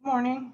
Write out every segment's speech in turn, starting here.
Morning.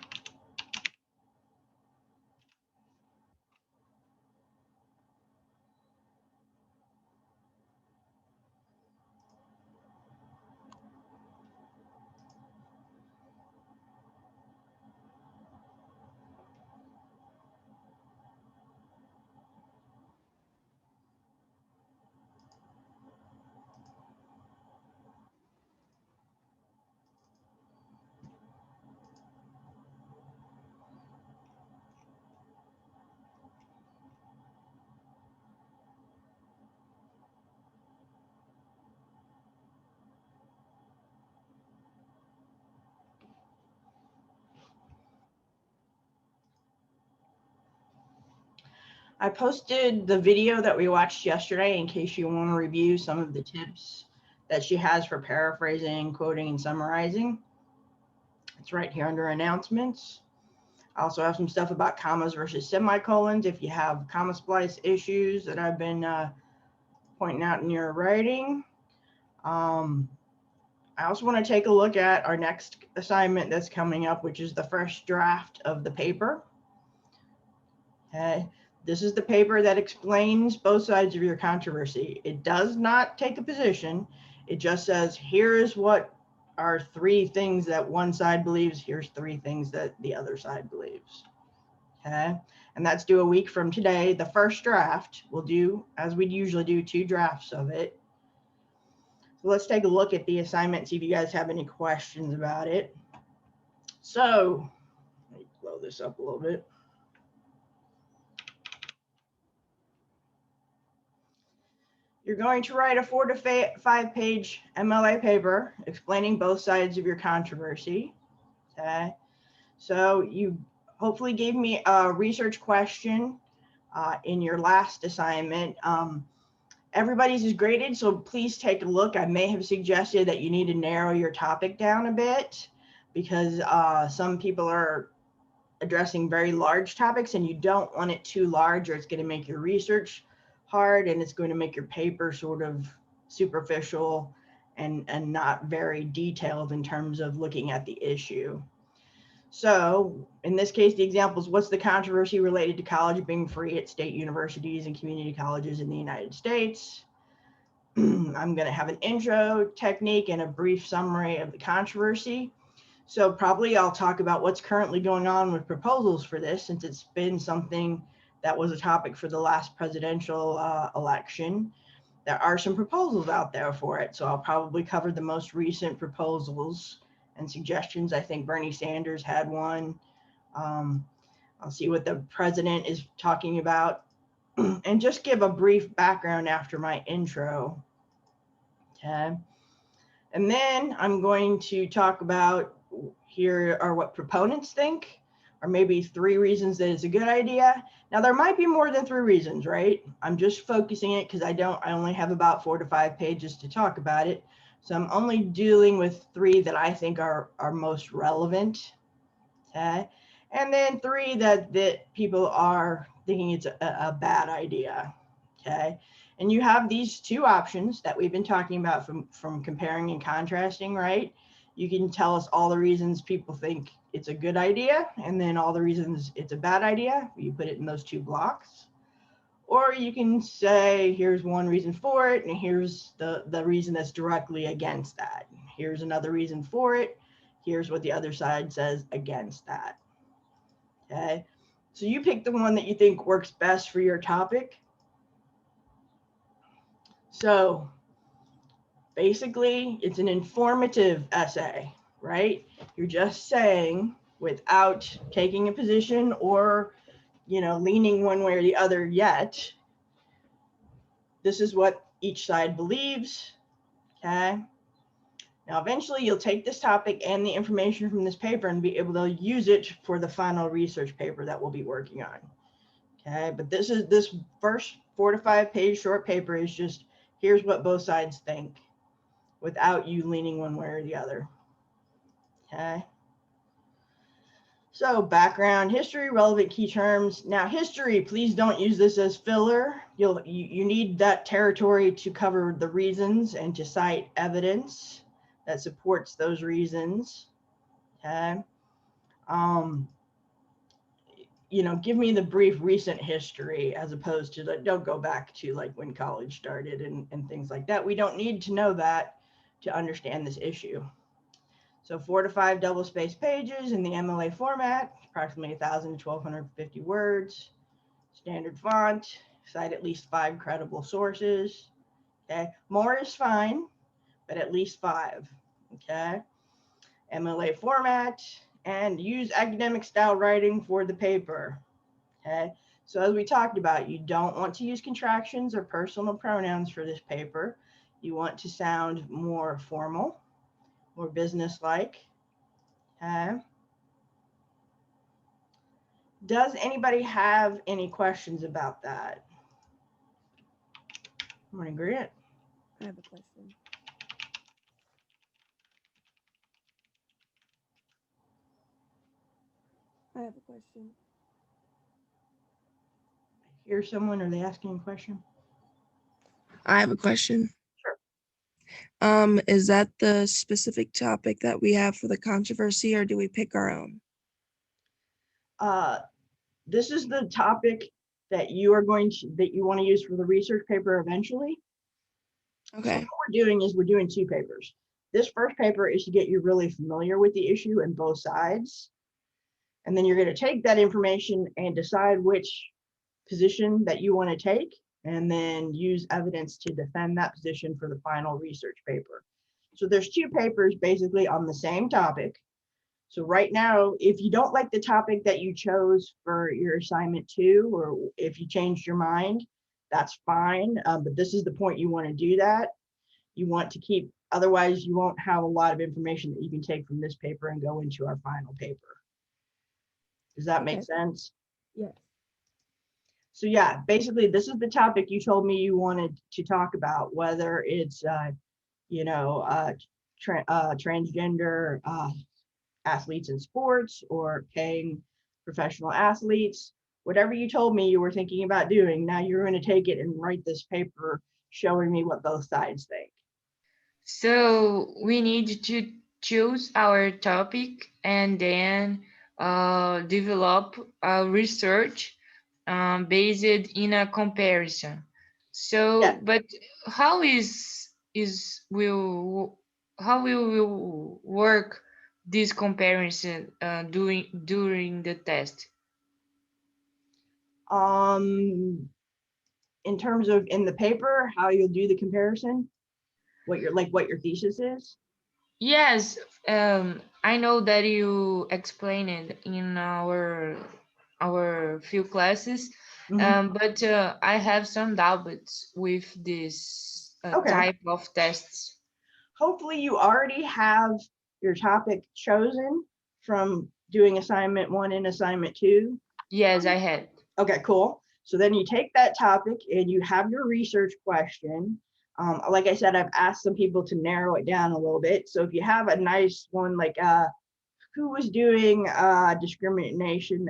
I posted the video that we watched yesterday in case you want to review some of the tips that she has for paraphrasing, quoting, and summarizing. It's right here under announcements. I also have some stuff about commas versus semicolons if you have comma splice issues that I've been pointing out in your writing. I also want to take a look at our next assignment that's coming up, which is the first draft of the paper. Okay. This is the paper that explains both sides of your controversy. It does not take a position. It just says, here's what are 3 things that one side believes. Here's 3 things that the other side believes. Okay. And that's due a week from today. The first draft, we'll do, as we'd usually do, 2 drafts of it. So let's take a look at the assignment, see if you guys have any questions about it. So let me blow this up a little bit. You're going to write a 4 to 5 page MLA paper explaining both sides of your controversy. Okay. So you hopefully gave me a research question in your last assignment. Everybody's is graded, so please take a look. I may have suggested that you need to narrow your topic down a bit because some people are addressing very large topics and you don't want it too large or it's going to make your research hard and it's going to make your paper sort of superficial and not very detailed in terms of looking at the issue. So in this case, the example is, what's the controversy related to college being free at state universities and community colleges in the United States? I'm going to have an intro technique and a brief summary of the controversy. So probably I'll talk about what's currently going on with proposals for this, since it's been something that was a topic for the last presidential election. There are some proposals out there for it. So I'll probably cover the most recent proposals and suggestions. I think Bernie Sanders had one. I'll see what the president is talking about and just give a brief background after my intro. Okay. And then I'm going to talk about, here are what proponents think, or maybe 3 reasons that it's a good idea. Now there might be more than 3 reasons, right? I'm just focusing it because I only have about 4 to 5 pages to talk about it. So I'm only dealing with 3 that I think are most relevant. Okay. And then 3 that people are thinking it's a bad idea. Okay. And you have these 2 options that we've been talking about from comparing and contrasting, right? You can tell us all the reasons people think it's a good idea, and then all the reasons it's a bad idea. You put it in those 2 blocks. Or you can say, here's one reason for it, and here's the reason that's directly against that. Here's another reason for it. Here's what the other side says against that. Okay. So you pick the one that you think works best for your topic. So basically, it's an informative essay, right? You're just saying, without taking a position or, leaning one way or the other yet, this is what each side believes. Okay. Now, eventually, you'll take this topic and the information from this paper and be able to use it for the final research paper that we'll be working on. Okay. But this first 4 to 5 page short paper is just, here's what both sides think, without you leaning one way or the other. Okay. So background, history, relevant key terms. Now history, please don't use this as filler. You need that territory to cover the reasons and to cite evidence that supports those reasons. Okay. You know, give me the brief recent history as opposed to like, don't go back to like when college started and things like that. We don't need to know that to understand this issue. So 4 to 5 double-spaced pages in the MLA format, approximately 1,000 to 1,250 words, standard font, cite at least 5 credible sources. Okay, more is fine, but at least 5. Okay, MLA format, and use academic style writing for the paper. Okay, so as we talked about, you don't want to use contractions or personal pronouns for this paper. You want to sound more formal, more businesslike. Okay. Does anybody have any questions about that? Morning, Grant. I have a question. I have a question. Hear someone? Are they asking a question? I have a question. Sure. Is that the specific topic that we have for the controversy, or do we pick our own? This is the topic that you are going to, that you want to use for the research paper eventually. So Okay. what we're doing is we're doing 2 papers. This first paper is to get you really familiar with the issue and both sides. And then you're going to take that information and decide which position that you want to take, and then use evidence to defend that position for the final research paper. So there's 2 papers basically on the same topic. So right now, if you don't like the topic that you chose for your assignment 2, or if you changed your mind, that's fine. But this is the point you want to do that. You want to keep, otherwise you won't have a lot of information that you can take from this paper and go into our final paper. Does that make sense? Yes. So yeah, basically this is the topic you told me you wanted to talk about, whether it's, you know, transgender athletes in sports or paying professional athletes, whatever you told me you were thinking about doing. Now you're going to take it and write this paper showing me what both sides think. So we need to choose our topic and then develop a research based in a comparison. So, Yeah. but how is will how will we work this comparison during the test? In terms of in the paper, how you'll do the comparison, what your thesis is. Yes, I know that you explained it in our few classes, Mhm. but I have some doubts with this Okay. type of tests. Hopefully you already have your topic chosen from doing assignment 1 and assignment 2. Yes, I had. Okay, cool. So then you take that topic and you have your research question. Like I said, I've asked some people to narrow it down a little bit. So if you have a nice one, like who was doing discrimination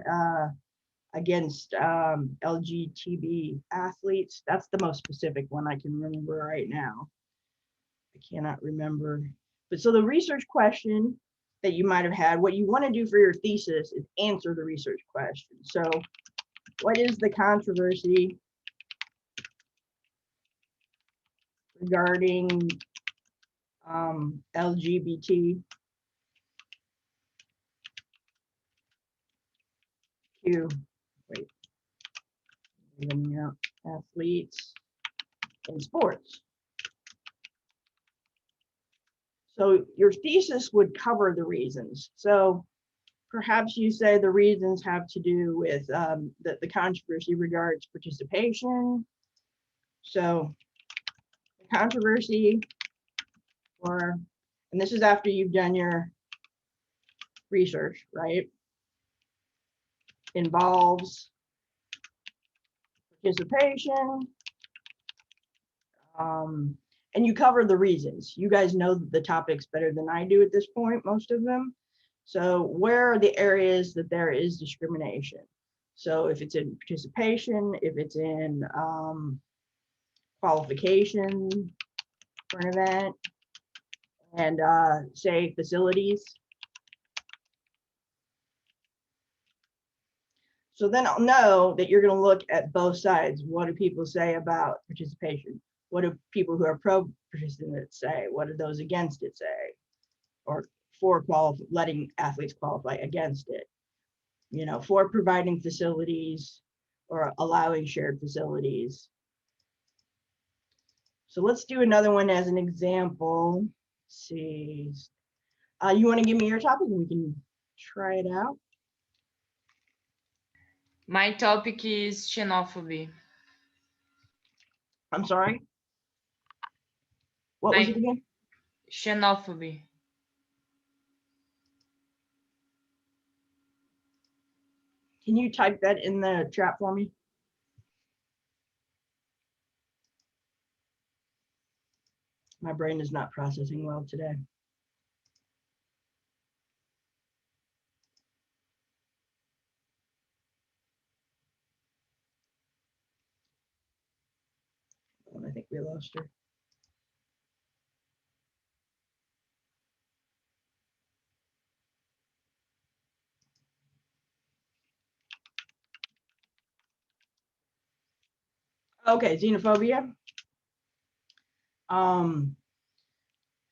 against LGBT athletes, that's the most specific one I can remember right now. I cannot remember. But so the research question that you might have had, what you want to do for your thesis is answer the research question. So what is the controversy regarding LGBTQ athletes in sports? So your thesis would cover the reasons. So perhaps you say the reasons have to do with the controversy regards participation. So the controversy, or, and this is after you've done your research, right? Involves participation, and you cover the reasons. You guys know the topics better than I do at this point, most of them. So where are the areas that there is discrimination? So if it's in participation, if it's in qualification for an event, and say facilities. So then I'll know that you're going to look at both sides. What do people say about participation? What do people who are pro-participant say? What do those against it say? Or for letting athletes qualify against it? You know, for providing facilities or allowing shared facilities. So let's do another one as an example. Let's see. You want to give me your topic and we can try it out? My topic is xenophobia. I'm sorry. What was it again? Xenophobia. Can you type that in the chat for me? My brain is not processing well today. Oh, I think we lost her. Okay, xenophobia.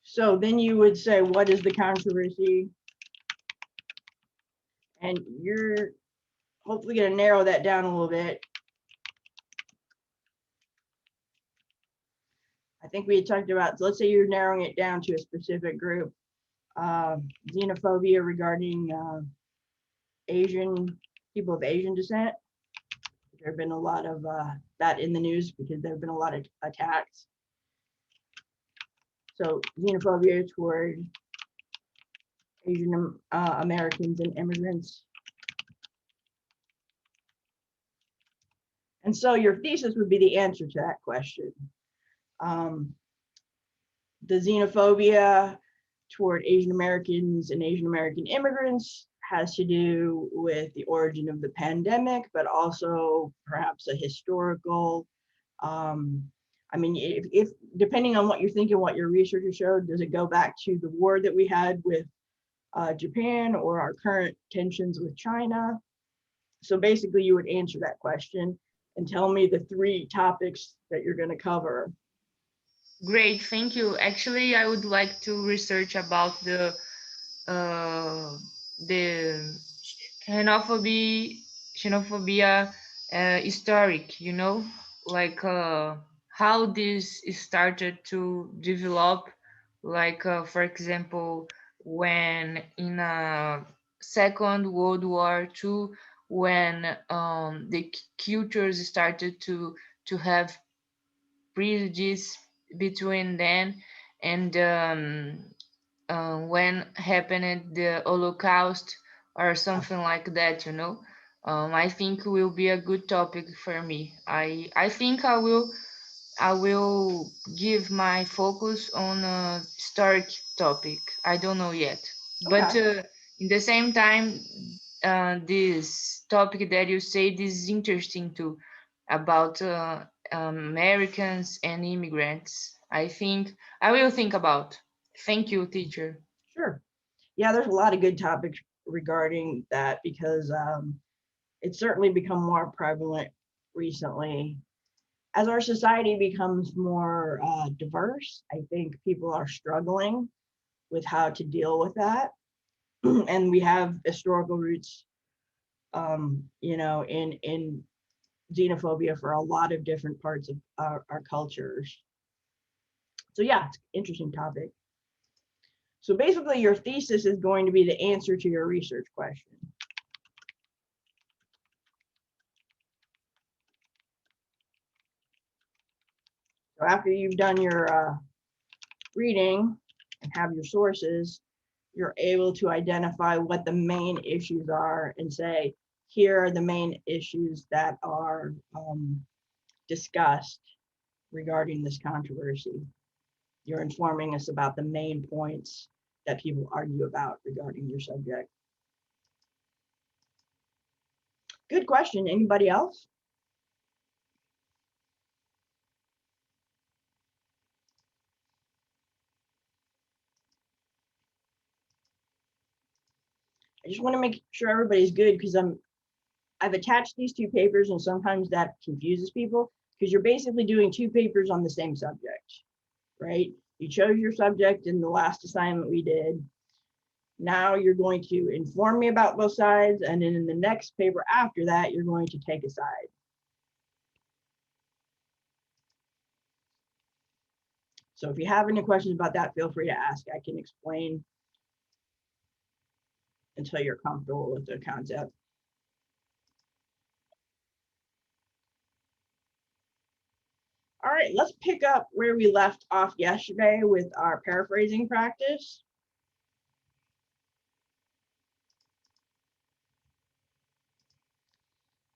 So then you would say, what is the controversy? And you're hopefully going to narrow that down a little bit. I think we had talked about, so let's say you're narrowing it down to a specific group. Xenophobia regarding Asian people of Asian descent. There have been a lot of that in the news because there have been a lot of attacks. So xenophobia toward Asian Americans and immigrants. And so your thesis would be the answer to that question. The xenophobia toward Asian Americans and Asian American immigrants has to do with the origin of the pandemic, but also perhaps a historical, I mean, if depending on what you're thinking, what your researcher showed, does it go back to the war that we had with Japan or our current tensions with China? So basically you would answer that question and tell me the 3 topics that you're going to cover. Great, thank you. Actually, I would like to research about the xenophobia historic, you know, like how this started to develop, like for example, when in Second World War II, when the cultures started to have prejudice between them, and when happened the Holocaust or something like that, you know. I think will be a good topic for me. I think I will give my focus on a historic topic. I don't know yet, but Okay. in the same time, this topic that you say, this is interesting too, about Americans and immigrants. I think I will think about. Thank you, teacher. Sure. Yeah, there's a lot of good topics regarding that because it's certainly become more prevalent recently. As our society becomes more diverse, I think people are struggling with how to deal with that. And we have historical roots, you know, in xenophobia for a lot of different parts of our cultures. So yeah, it's an interesting topic. So basically your thesis is going to be the answer to your research question. So after you've done your reading and have your sources, you're able to identify what the main issues are and say, here are the main issues that are discussed regarding this controversy. You're informing us about the main points that people argue about regarding your subject. Good question. Anybody else? I just want to make sure everybody's good because I've attached these two papers, and sometimes that confuses people because you're basically doing two papers on the same subject, right? You chose your subject in the last assignment we did. Now you're going to inform me about both sides, and then in the next paper after that, you're going to take a side. So if you have any questions about that, feel free to ask. I can explain until you're comfortable with the concept. All right, let's pick up where we left off yesterday with our paraphrasing practice.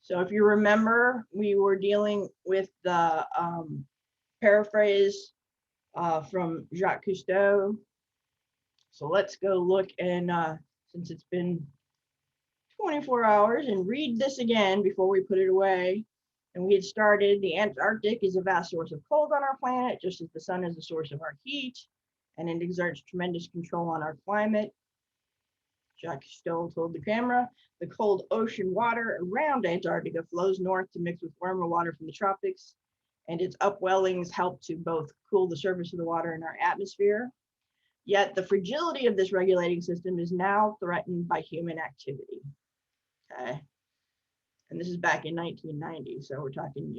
So if you remember, we were dealing with the paraphrase from Jacques Cousteau. So let's go look and since it's been 24 hours and read this again before we put it away. And we had started, the Antarctic is a vast source of cold on our planet, just as the sun is a source of our heat, and it exerts tremendous control on our climate. Jacques Cousteau told the camera, the cold ocean water around Antarctica flows north to mix with warmer water from the tropics, and its upwellings help to both cool the surface of the water in our atmosphere. Yet the fragility of this regulating system is now threatened by human activity. Okay. And this is back in 1990. So we're talking,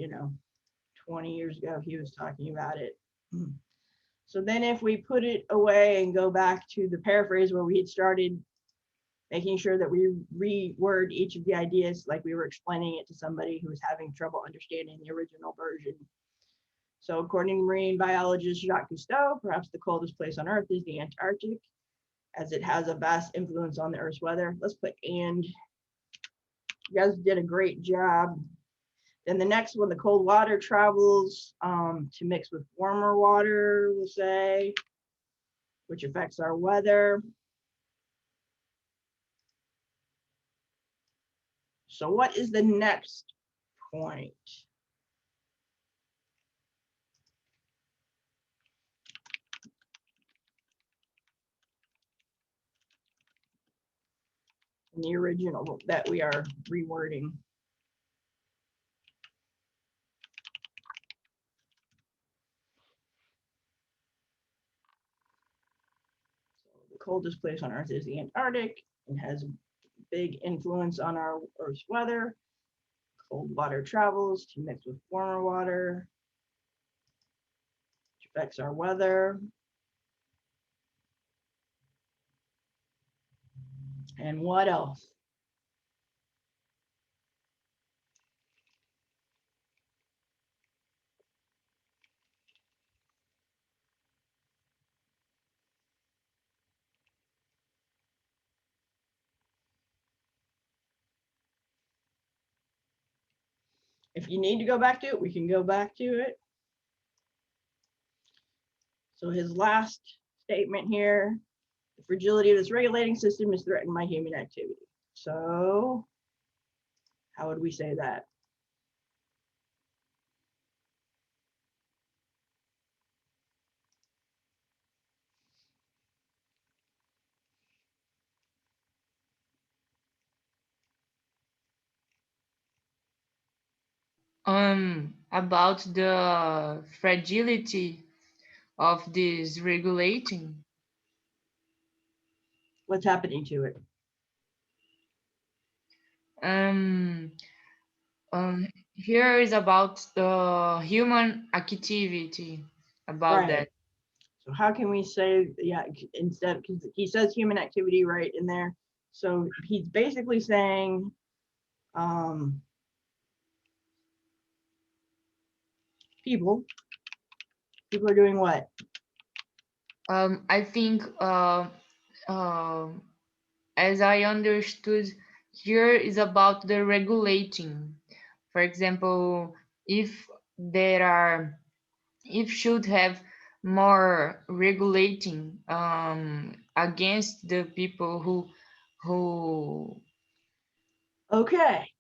20 years ago, he was talking about it. So then if we put it away and go back to the paraphrase where we had started, making sure that we reword each of the ideas like we were explaining it to somebody who was having trouble understanding the original version. So according to marine biologist Jacques Cousteau, perhaps the coldest place on Earth is the Antarctic, as it has a vast influence on the Earth's weather. Let's put and. You guys did a great job. Then the next one, the cold water travels to mix with warmer water, we'll say, which affects our weather. So what is the next point? In the original that we are rewording. The coldest place on Earth is the Antarctic. It has a big influence on our Earth's weather. Cold water travels to mix with warmer water, which affects our weather. And what else? If you need to go back to it, we can go back to it. So his last statement here, the fragility of this regulating system is threatened by human activity. So how would we say that? About the fragility of this regulating. What's happening to it? Um, Here is about the human activity, about Right. that. So how can we say, yeah, instead, because he says human activity right in there. So he's basically saying, people are doing what? I think, as I understood, here is about the regulating. For example, if there are, if should have more regulating against the people who Okay.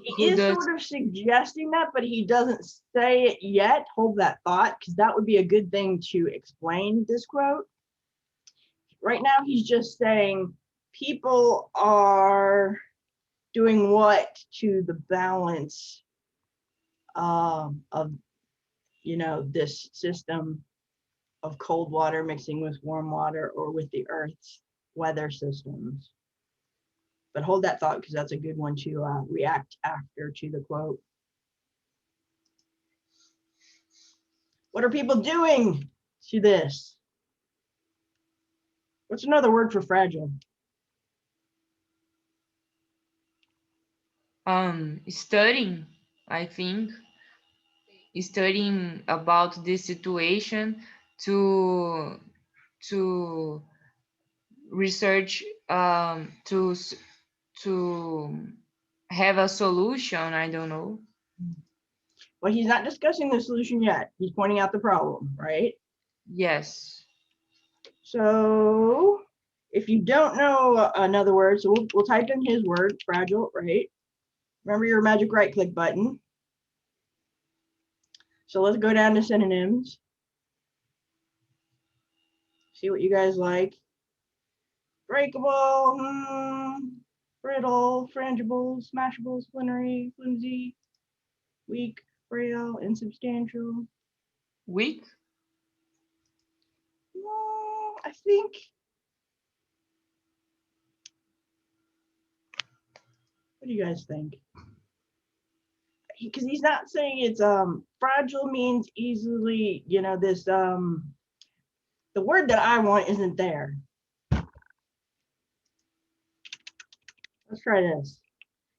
He is does. sort of suggesting that, but he doesn't say it yet. Hold that thought, because that would be a good thing to explain this quote. Right now, he's just saying people are doing what to the balance of, you know, this system of cold water mixing with warm water or with the Earth's weather systems. But hold that thought because that's a good one to react after to the quote. What are people doing to this? What's another word for fragile? Studying, I think, studying about this situation to research, to have a solution. I don't know. Well, he's not discussing the solution yet. He's pointing out the problem, right? Yes. So if you don't know another word, so we'll type in his word, fragile, right? Remember your magic right click button. So let's go down to synonyms. See what you guys like. Breakable, brittle, frangible, smashable, splintery, flimsy, weak, frail, insubstantial. Weak. I think what do you guys think? Because he's not saying it's fragile means easily, you know, this the word that I want isn't there. Let's try this.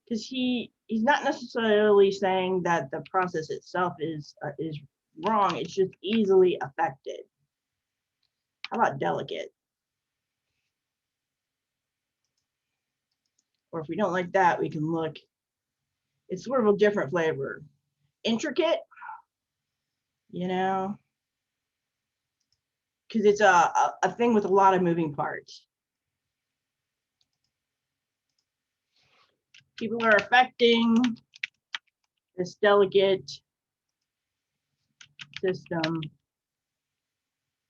Because he's not necessarily saying that the process itself is wrong. It's just easily affected. How about delicate? Or if we don't like that, we can look. It's sort of a different flavor. Intricate, you know, because it's a thing with a lot of moving parts. People are affecting this delicate system,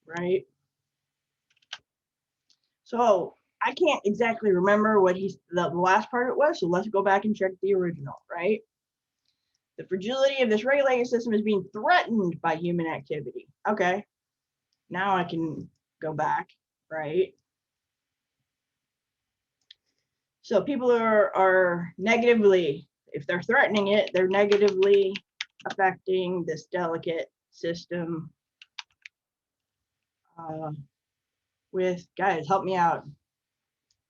right? So I can't exactly remember what the last part it was, so let's go back and check the original, right? The fragility of this regulated system is being threatened by human activity. Okay, now I can go back, right? So people are negatively, if they're threatening it, they're negatively affecting this delicate system with, guys, help me out.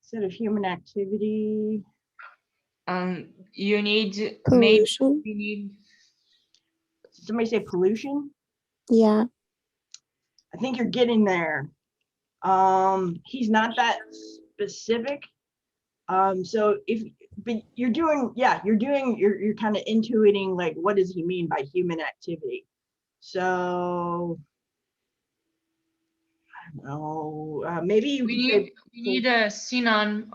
Instead of human activity. You need Pollution. maybe you need. Somebody say pollution? Yeah. I think you're getting there. He's not that specific. So but you're doing, yeah, you're kind of intuiting like, what does he mean by human activity? So, I don't know, maybe you could say We need a synonym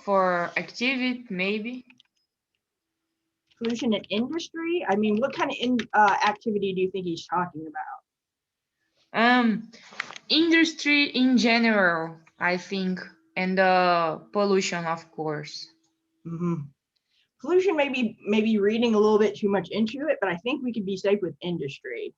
for activity, maybe. pollution in industry. I mean, what kind of activity do you think he's talking about? Industry in general, I think, and pollution, of course. Pollution, maybe reading a little bit too much into it, but I think we could be safe with industry.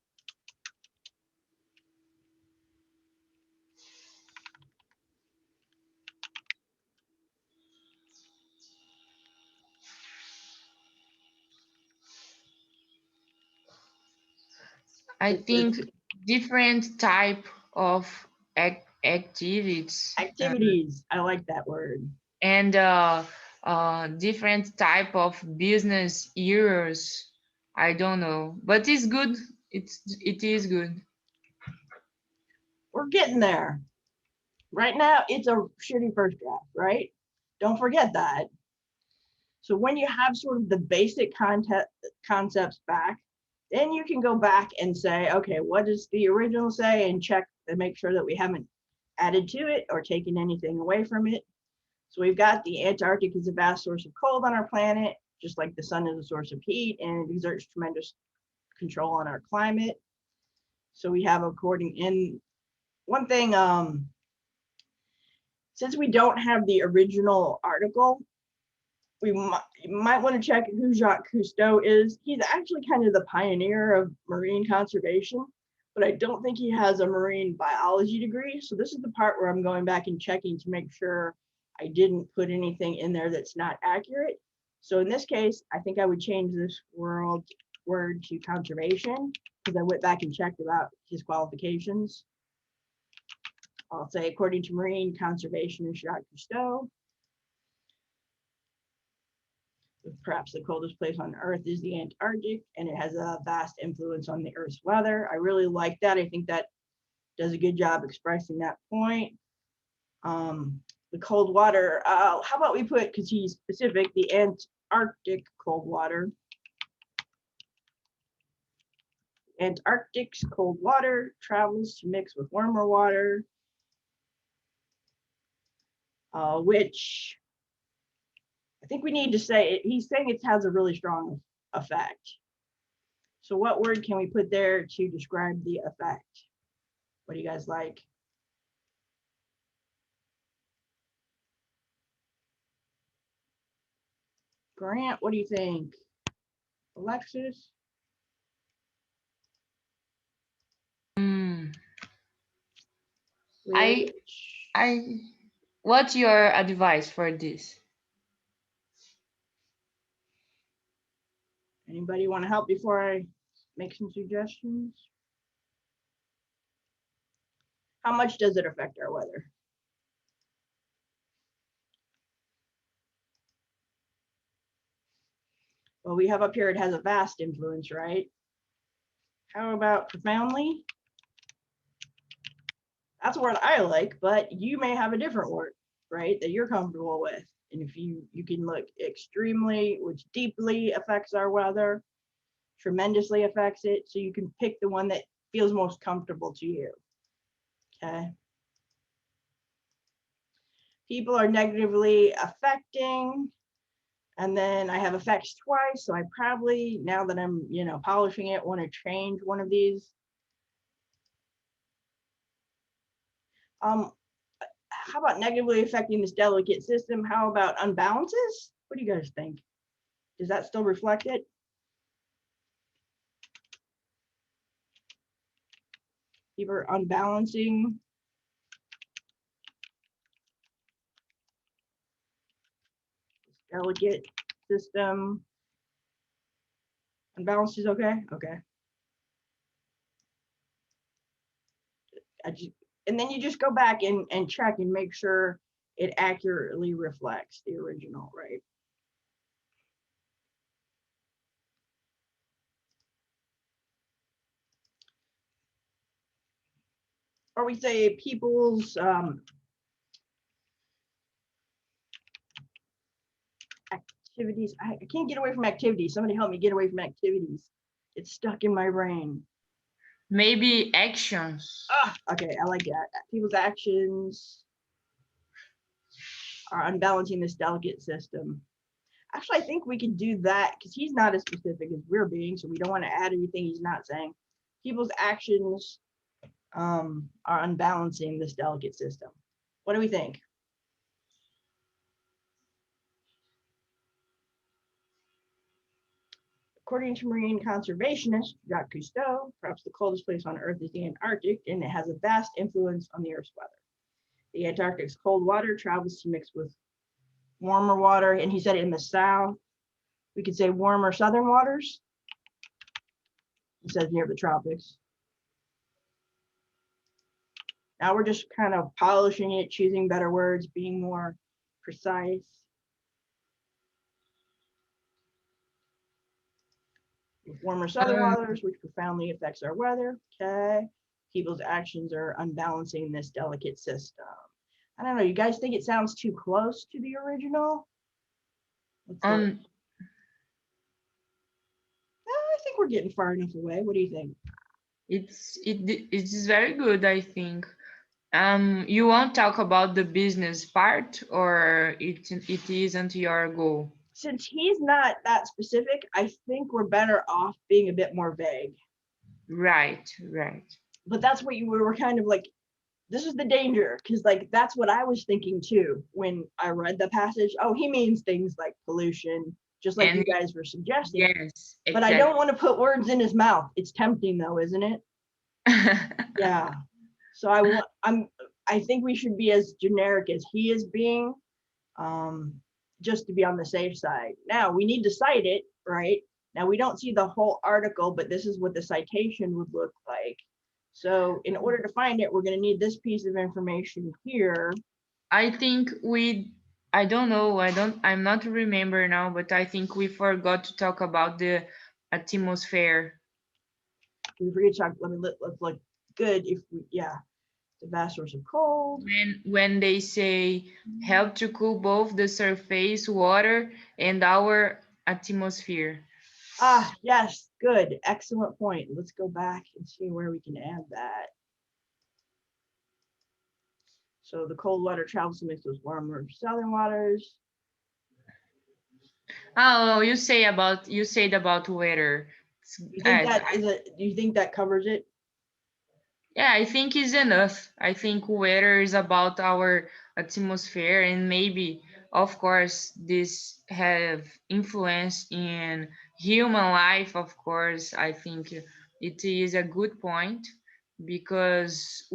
I think different type of activities. Activities, I like that word. And different type of business years. I don't know, but it's good. It is good. We're getting there. Right now, it's a shitty first draft, right? Don't forget that. So when you have sort of the basic concepts back, then you can go back and say, okay, what does the original say, and check to make sure that we haven't added to it or taken anything away from it. So we've got the Antarctic is a vast source of cold on our planet, just like the sun is a source of heat, and it exerts tremendous control on our climate. So we have according in one thing, since we don't have the original article, you might want to check who Jacques Cousteau is. He's actually kind of the pioneer of marine conservation, but I don't think he has a marine biology degree. So this is the part where I'm going back and checking to make sure I didn't put anything in there that's not accurate. So in this case, I think I would change this word to conservation, because I went back and checked about his qualifications. I'll say, according to marine conservationist Jacques Cousteau, perhaps the coldest place on Earth is the Antarctic, and it has a vast influence on the Earth's weather. I really like that. I think that does a good job expressing that point. The cold water, how about we put, because he's specific, the Antarctic cold water. Antarctic's cold water travels to mix with warmer water, which I think we need to say, he's saying it has a really strong effect. So what word can we put there to describe the effect? What do you guys like? Grant, what do you think? Alexis? What's your advice for this? Anybody want to help before I make some suggestions? How much does it affect our weather? Well, we have up here, it has a vast influence, right? How about profoundly? That's a word I like, but you may have a different word, right, that you're comfortable with. And if you can look extremely, which deeply affects our weather, tremendously affects it. So you can pick the one that feels most comfortable to you. Okay. People are negatively affecting. And then I have effects twice. So I probably, now that I'm, polishing it, want to change one of these. How about negatively affecting this delicate system? How about unbalances? What do you guys think? Does that still reflect it? People are unbalancing. Delicate system. Unbalanced is okay? Okay. And then you just go back and check and make sure it accurately reflects the original, right? Or we say people's activities. I can't get away from activities. Somebody help me get away from activities. It's stuck in my brain. Maybe actions. Okay, I like that. People's actions are unbalancing this delicate system. Actually, I think we can do that because he's not as specific as we're being, so we don't want to add anything he's not saying. People's actions are unbalancing this delicate system. What do we think? According to marine conservationist Jacques Cousteau, perhaps the coldest place on Earth is the Antarctic, and it has a vast influence on the Earth's weather. The Antarctic's cold water travels to mix with warmer water, and he said in the south. We could say warmer southern waters. It says near the tropics. Now we're just kind of polishing it, choosing better words, being more precise. Warmer southern waters, which profoundly affects our weather. Okay. People's actions are unbalancing this delicate system. I don't know. You guys think it sounds too close to the original? I think we're getting far enough away. What do you think? It's very good, I think. You won't talk about the business part, or it isn't your goal? Since he's not that specific, I think we're better off being a bit more vague. Right. But that's what we were kind of like this is the danger, because like that's what I was thinking too when I read the passage. Oh, he means things like pollution, just like And you guys were suggesting. yes, But I don't want to put words in his mouth. It's tempting though, isn't it? exactly. Yeah. So I think we should be as generic as he is being, just to be on the safe side. Now we need to cite it, right? Now we don't see the whole article, but this is what the citation would look like. So in order to find it, we're going to need this piece of information here. I think I don't know, I'm not remember now, but I think we forgot to talk about the atmosphere. We forget to talk. Let's look good. If we, yeah, the vast source of cold. When they say help to cool both the surface water and our atmosphere. Ah, yes, good. Excellent point. Let's go back and see where we can add that. So the cold water travels to mix with warmer southern waters. Oh, you said about weather. You think that is it? Do you think that covers it? Yeah, I think it's enough. I think weather is about our atmosphere, and maybe, of course, this have influence in human life. Of course, I think it is a good point because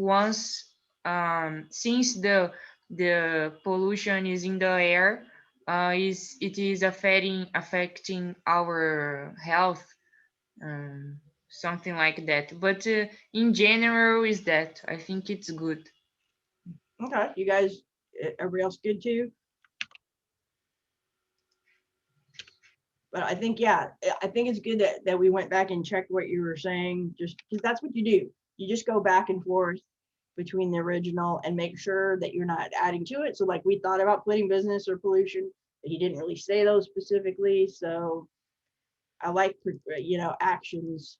since the pollution is in the air, it is affecting our health, um, something like that. But in general, is that I think it's good. Okay, you guys, everybody else good too? But I think, yeah, I think it's good that we went back and checked what you were saying, just because that's what you do. You just go back and forth between the original and make sure that you're not adding to it. So like we thought about putting business or pollution, but he didn't really say those specifically. So I like, actions.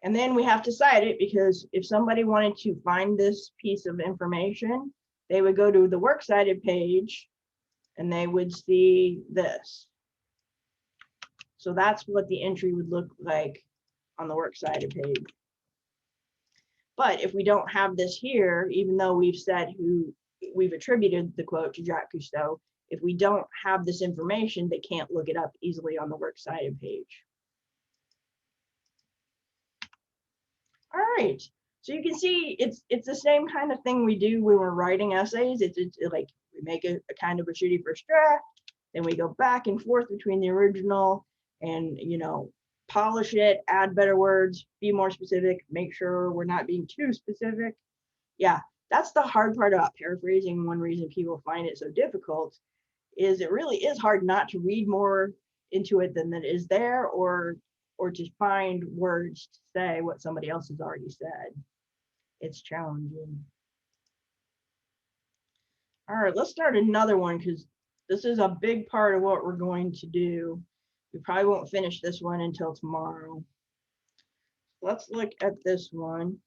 And then we have to cite it, because if somebody wanted to find this piece of information, they would go to the works cited page and they would see this. So that's what the entry would look like on the works cited page. But if we don't have this here, even though we've said who we've attributed the quote to Jacques Cousteau, if we don't have this information, they can't look it up easily on the works cited page. All right, so you can see it's the same kind of thing we do when we're writing essays. It's like we make a kind of a shitty first draft, then we go back and forth between the original and polish it, add better words, be more specific, make sure we're not being too specific. Yeah, that's the hard part about paraphrasing. One reason people find it so difficult is it really is hard not to read more into it than that is there, or to find words to say what somebody else has already said. It's challenging. All right, let's start another one, because this is a big part of what we're going to do. We probably won't finish this one until tomorrow. Let's look at this one.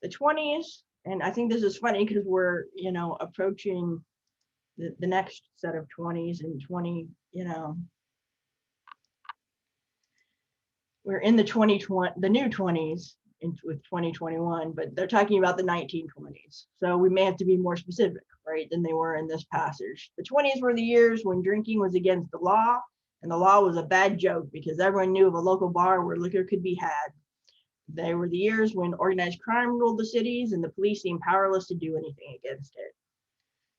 The 20s, and I think this is funny because we're, approaching the next set of 20s and we're in the 2020, the new 20s with 2021, but they're talking about the 1920s. So we may have to be more specific, right, than they were in this passage. The 20s were the years when drinking was against the law, and the law was a bad joke because everyone knew of a local bar where liquor could be had. They were the years when organized crime ruled the cities and the police seemed powerless to do anything against it.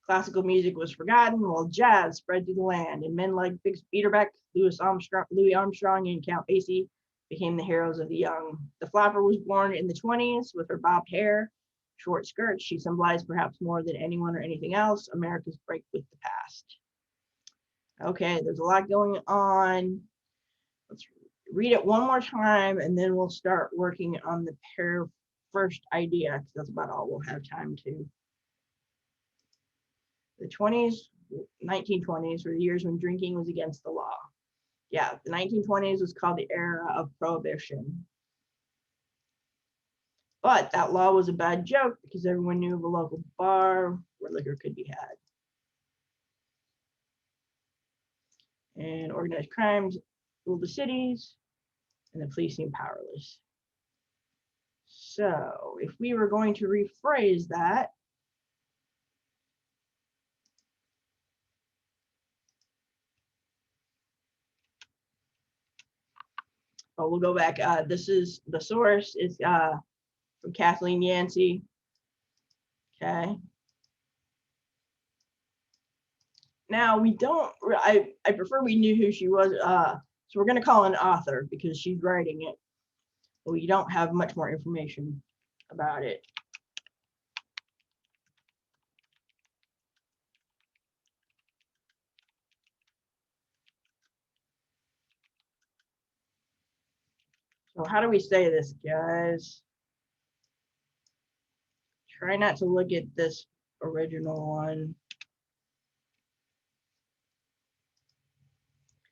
Classical music was forgotten while jazz spread through the land, and men like Bix Beiderbecke, Louis Armstrong, and Count Basie became the heroes of the young. The flapper was born in the 20s with her bobbed hair, short skirts. She symbolized perhaps more than anyone or anything else America's break with the past. Okay, there's a lot going on. Let's read it one more time, and then we'll start working on the first idea, because that's about all we'll have time to. The 1920s were the years when drinking was against the law. Yeah, the 1920s was called the era of prohibition. But that law was a bad joke because everyone knew of a local bar where liquor could be had. And organized crimes ruled the cities, and the police seem powerless. So if we were going to rephrase that, oh, we'll go back. This is the source is from Kathleen Yancey. Okay. Now we don't, I prefer we knew who she was. So we're going to call an author because she's writing it. But we don't have much more information about it. So how do we say this, guys? Try not to look at this original one.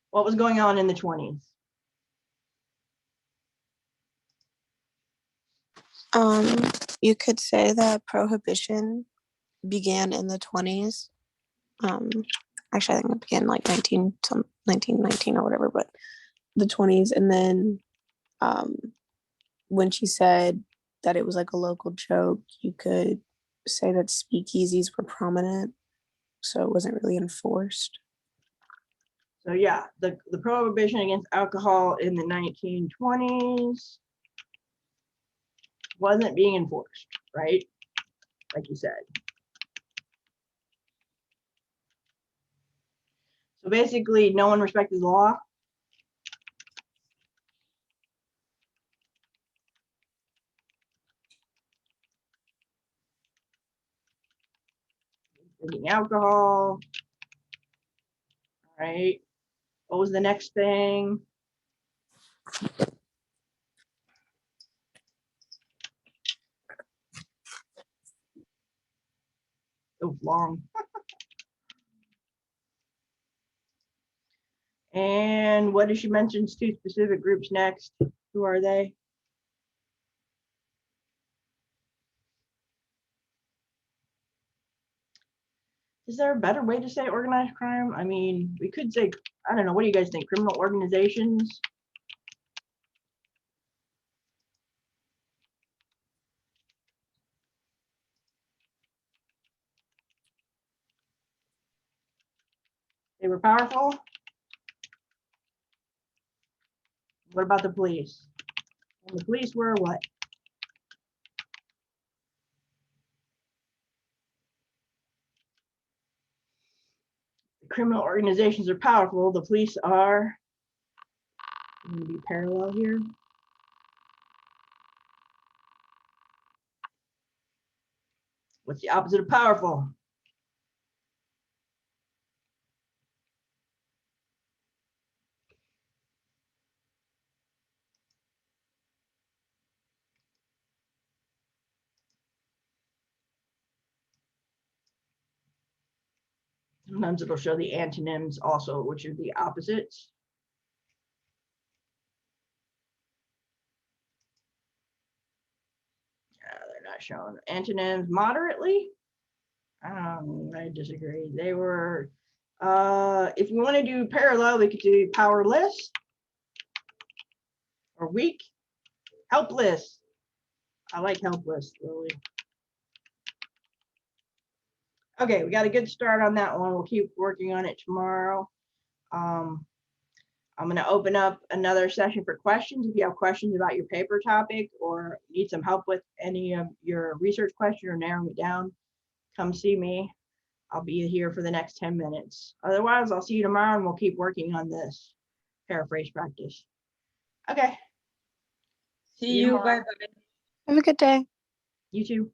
What was going on in the 20s? You could say that prohibition began in the 20s. Actually, I think it began like 1919 or whatever, but the 20s. And then when she said that it was like a local joke, you could say that speakeasies were prominent, so it wasn't really enforced. So yeah, the prohibition against alcohol in the 1920s wasn't being enforced, right? Like you said. So basically, no one respected the law. Drinking alcohol. All right. What was the next thing? Oh, long. And what did she mention? Two specific groups next. Who are they? Is there a better way to say organized crime? I mean, we could say, I don't know, what do you guys think? Criminal organizations? They were powerful? What about the police? And the police were what? The criminal organizations are powerful. The police are, I'm going to be parallel here. What's the opposite of powerful? Sometimes it'll show the antonyms also, which are the opposites. They're not showing antonyms. Moderately? I disagree. They were, if we want to do parallel, we could do powerless or weak. Helpless. I like helpless, really. Okay, we got a good start on that one. We'll keep working on it tomorrow. I'm going to open up another session for questions. If you have questions about your paper topic or need some help with any of your research question or narrowing it down, come see me. I'll be here for the next 10 minutes. Otherwise, I'll see you tomorrow and we'll keep working on this paraphrase practice. Okay. See you. Bye bye. Have a good day. You too.